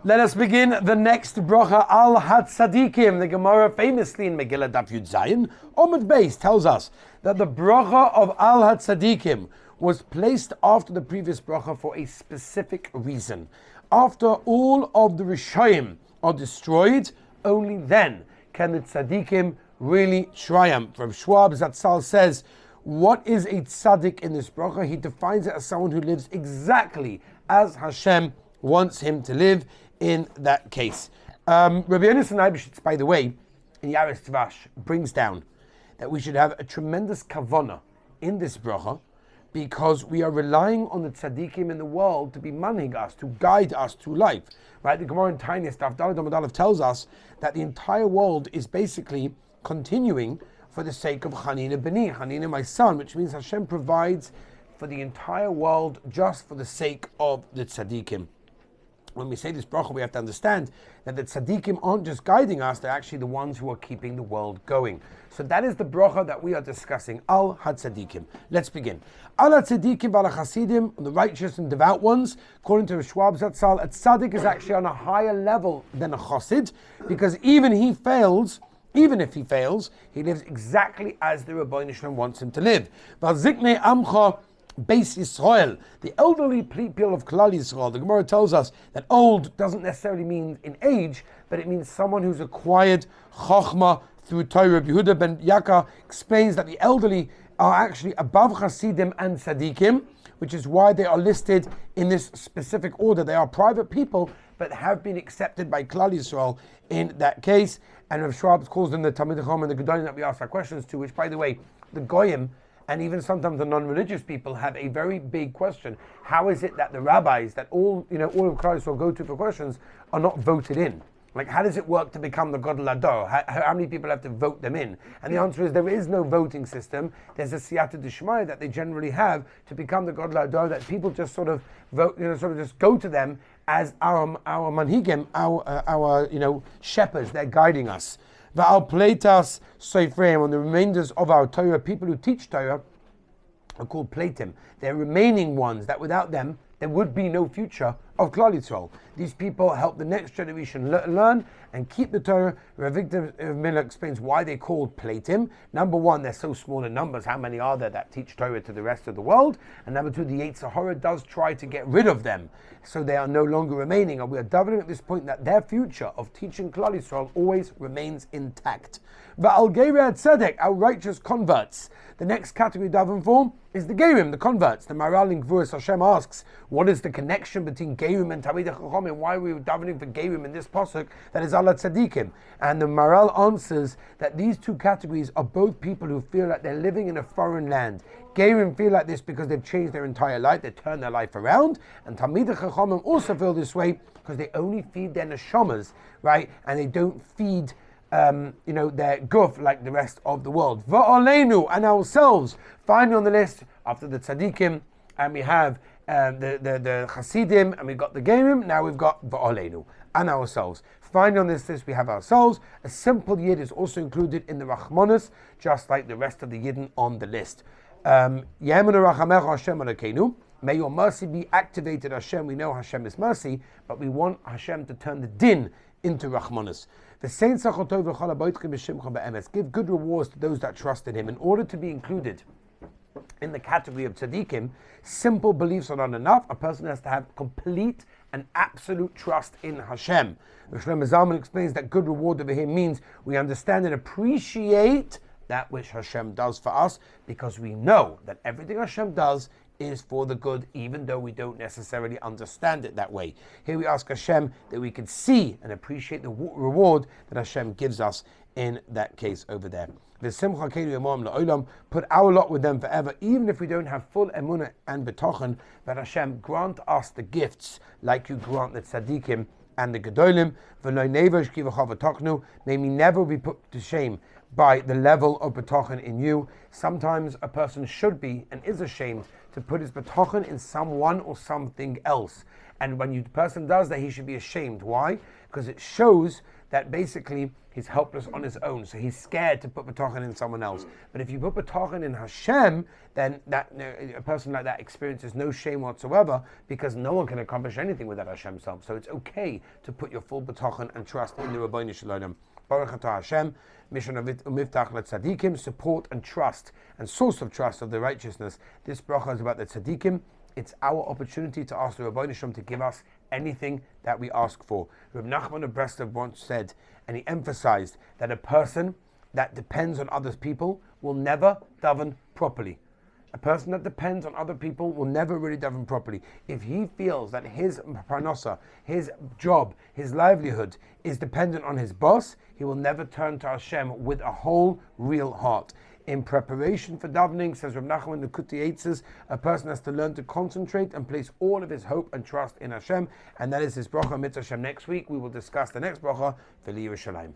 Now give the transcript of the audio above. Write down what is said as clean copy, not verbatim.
Let us begin the next bracha al Hatzadikim. The Gemara famously in Megillah Daf Yud Zayin, Omid Beis, tells us that the bracha of al Hatzadikim was placed after the previous bracha for a specific reason. After all of the Rishayim are destroyed, only then can the Tzadikim really triumph. Rav Schwab Zatzal says, what is a tzaddik in this bracha? He defines it as someone who lives exactly as Hashem wants him to live in that case. Rabbi Yonasan Eibeshitz, by the way, in Yaris Tvash, brings down that we should have a tremendous kavanah in this bracha because we are relying on the tzaddikim in the world to be manhig us, to guide us through life. Right? The Gemara in Tainis, Daf Daled Amud Aleph, tells us that the entire world is basically continuing for the sake of Chanina Beni, Chanina my son, which means Hashem provides for the entire world just for the sake of the tzaddikim. When we say this bracha, we have to understand that the tzaddikim aren't just guiding us, they're actually the ones who are keeping the world going. So that is the bracha that we are discussing, al hatzadikim. Let's begin. Al hatzadikim v'al hasidim, the righteous and devout ones. According to Schwab Zatzal, a tzaddik is actually on a higher level than a chassid, because even if he fails, he lives exactly as the Rebbeinu Shalom wants him to live. V'al ziknei amcha Beis Yisrael, the elderly people of Klal Yisrael. The Gemara tells us that old doesn't necessarily mean in age, but it means someone who's acquired Chachma through Torah. Yehuda ben Yaka explains that the elderly are actually above Hasidim and Tzadikim, which is why they are listed in this specific order. They are private people, but have been accepted by Klal Yisrael in that case. And Rav Schwab calls them the Talmidei Chacham and the Gedolim that we ask our questions to, which, by the way, the Goyim and even sometimes the non-religious people have a very big question. How is it that the rabbis that all of Klal Yisrael go to for questions are not voted in? Like, how does it work to become the Gadol Hador? How many people have to vote them in? And the answer is there is no voting system. There's a siyata d'shmaya that they generally have to become the Gadol Hador, that people just sort of vote, sort of just go to them as our manhigim, our shepherds. They're guiding us. Va'al pleitas soifreim, on the remainders of our Torah, people who teach Torah are called pleitim. They're remaining ones that without them there would be no future of Klal Yisrael. These people help the next generation learn and keep the Torah. Rav Victor Miller explains why they're called pleitim. Number one, they're so small in numbers. How many are there that teach Torah to the rest of the world? And number two, the Yetzer Hara does try to get rid of them, so they are no longer remaining. And we are davening at this point that their future of teaching Klal Yisrael always remains intact. Va'al Geirei Tzedek, our righteous converts. The next category daven for is the Geirim, the converts. The Maral in Gvuras Hashem asks, what is the connection between Geirim and Talmidei Chacham, and why are we davening for Geirim in this pasuk that is al tzadikim? And the Maral answers that these two categories are both people who feel like they're living in a foreign land. Geirim feel like this because they've changed their entire life, they turned their life around, and Talmidei Chacham also feel this way because they only feed their neshamas, right? And they don't feed their guf like the rest of the world. Va'aleinu, and ourselves, finally on the list after the tzaddikim, and we have the chasidim, and we've got the geirim. Now we've got va'aleinu, and ourselves. Finally on this list we have ourselves. A simple yid is also included in the rachmanos, just like the rest of the yidden on the list. Yemenu rachamecha Hashem Elokeinu. May your mercy be activated, Hashem. We know Hashem is mercy, but we want Hashem to turn the din into rachmanos. Give good rewards to those that trust in Him. In order to be included in the category of tzaddikim, simple beliefs are not enough. A person has to have complete and absolute trust in Hashem. Shlomo Zalman explains that good reward over here means we understand and appreciate that which Hashem does for us, because we know that everything Hashem does is for the good, even though we don't necessarily understand it that way. Here we ask Hashem that we can see and appreciate the reward that Hashem gives us in that case over there. Put our lot with them forever, even if we don't have full emunah and betochen, that Hashem grant us the gifts like you grant the tzaddikim and the gedolim. May we never be put to shame by the level of betochen in you. Sometimes a person should be and is ashamed to put his betochen in someone or something else. And when the person does that, he should be ashamed. Why? Because it shows that basically he's helpless on his own, so he's scared to put bitachon in someone else. But if you put bitachon in Hashem, then a person like that experiences no shame whatsoever, because no one can accomplish anything without Hashem's help. So it's okay to put your full bitachon and trust in the Rabbeinu Shalom. Baruch atah Hashem, Mishon Umiftach LeTzadikim, support and trust, and source of trust of the righteousness. This bracha is about the tzaddikim. It's our opportunity to ask the Rabbeinu Shalom to give us anything that we ask for. Reb Nachman of Breslov once said, and he emphasized, that a person that depends on other people will never daven properly. A person that depends on other people will never really daven properly. If he feels that his parnasa, his job, his livelihood is dependent on his boss, he will never turn to Hashem with a whole, real heart. In preparation for davening, says Reb Nachman the Kuti Eitzes, a person has to learn to concentrate and place all of his hope and trust in Hashem, and that is his bracha mitzvah Hashem. Next week we will discuss the next bracha for Yerushalayim.